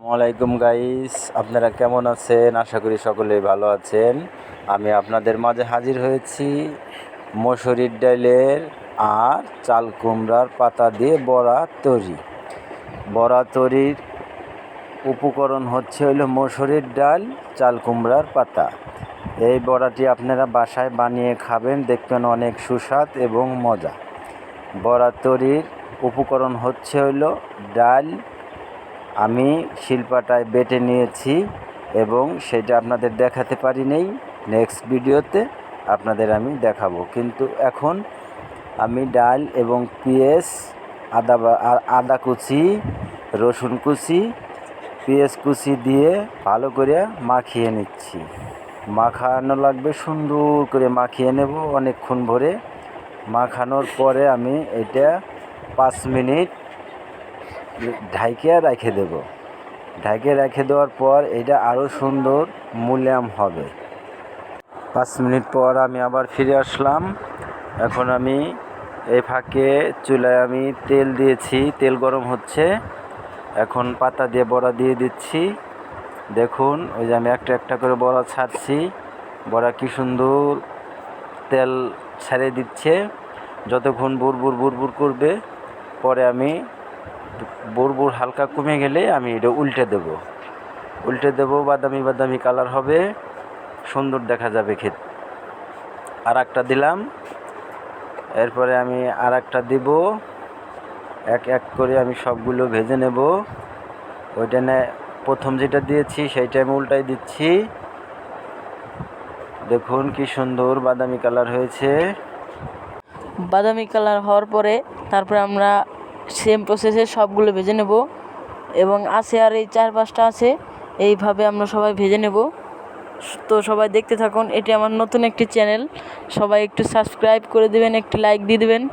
আসসালামাইকুম গাইস, আপনারা কেমন আছেন? আশা করি সকলেই ভালো আছেন। আমি আপনাদের মাঝে হাজির হয়েছি মসুরির ডালের আর চাল কুমড়ার পাতা দিয়ে বড়া তৈরি। বড়া তৈরির উপকরণ হলো মসুরির ডাল, চাল কুমড়ার পাতা। এই বড়াটি আপনারা বাসায় বানিয়ে খাবেন, দেখবেন অনেক সুস্বাদ এবং মজা। বড়া তৈরির উপকরণ হলো ডাল। আমি শিলপাটায় বেটে নিয়েছি এবং সেটা আপনাদের দেখাতে পারি নাই। নেক্সট ভিডিওতে আপনাদের আমি দেখাবো। কিন্তু এখন আমি ডাল এবং পেঁয়াজ, আদা কুচি, রসুন কুচি, পেঁয়াজ কুচি দিয়ে ভালো করে মাখিয়ে নিচ্ছি। মাখানো লাগবে, সুন্দর করে মাখিয়ে নেব অনেকক্ষণ ভরে। মাখানোর পরে আমি এটা 5 মিনিট ঢাইকে রেখে দেব। ঢাইকে রেখে দেওয়ার পর এটা আরও সুন্দর মুলায়ম হবে। 5 মিনিট পর আমি আবার ফিরে আসলাম। এখন আমি এই ফাঁকে চুলায় আমি তেল দিয়েছি, তেল গরম হচ্ছে। এখন পাতা দিয়ে বড়া দিয়ে দিচ্ছি। দেখুন, ওই যে আমি একটা একটা করে বড়া ছাড়ছি। বড়া কি সুন্দর তেল ছেড়ে দিচ্ছে। যতক্ষণ বুড়বুড় করবে, পরে আমি বুড়বুড় হালকা কমে গেলে আমি এটা উল্টে দেব। বাদামি কালার হবে, সুন্দর দেখা যাবে খেতে। আর একটা দিলাম, এরপরে আমি আর একটা দিব। এক এক করে আমি সবগুলো ভেজে নেব। ওইটা প্রথম যেটা দিয়েছি সেইটা আমি উল্টাই দিচ্ছি। দেখুন কি সুন্দর বাদামি কালার হয়েছে। বাদামি কালার হওয়ার পরে তারপরে আমরা সেম প্রসেসে সবগুলো ভেজে নেব এবং আছে আর এই 4-5টা আছে, এইভাবে আমরা সবাই ভেজে নেব। তো সবাই দেখতে থাকুন। এটি আমার নতুন একটি চ্যানেল, সবাই একটু সাবস্ক্রাইব করে দেবেন, একটি লাইক দিয়ে দেবেন।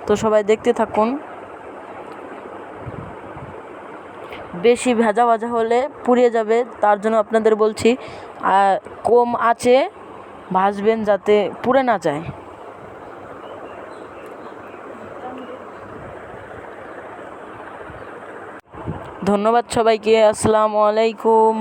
তো সবাই দেখতে থাকুন। বেশি ভাজা হলে পুড়িয়ে যাবে, তার জন্য আপনাদের বলছি আর কম আঁচে ভাজবেন যাতে পুড়ে না যায়। ধন্যবাদ সবাইকে। আসসালামু আলাইকুম।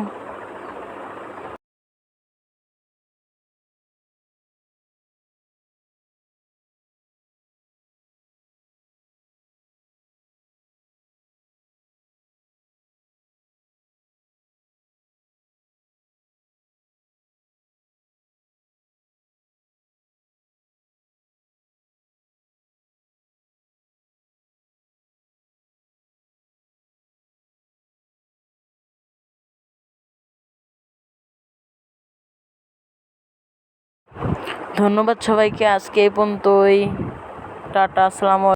ধন্যবাদ সবাইকে। আজকে এই পর্যন্তই। টাটা, আসসালামু আলাইকুম।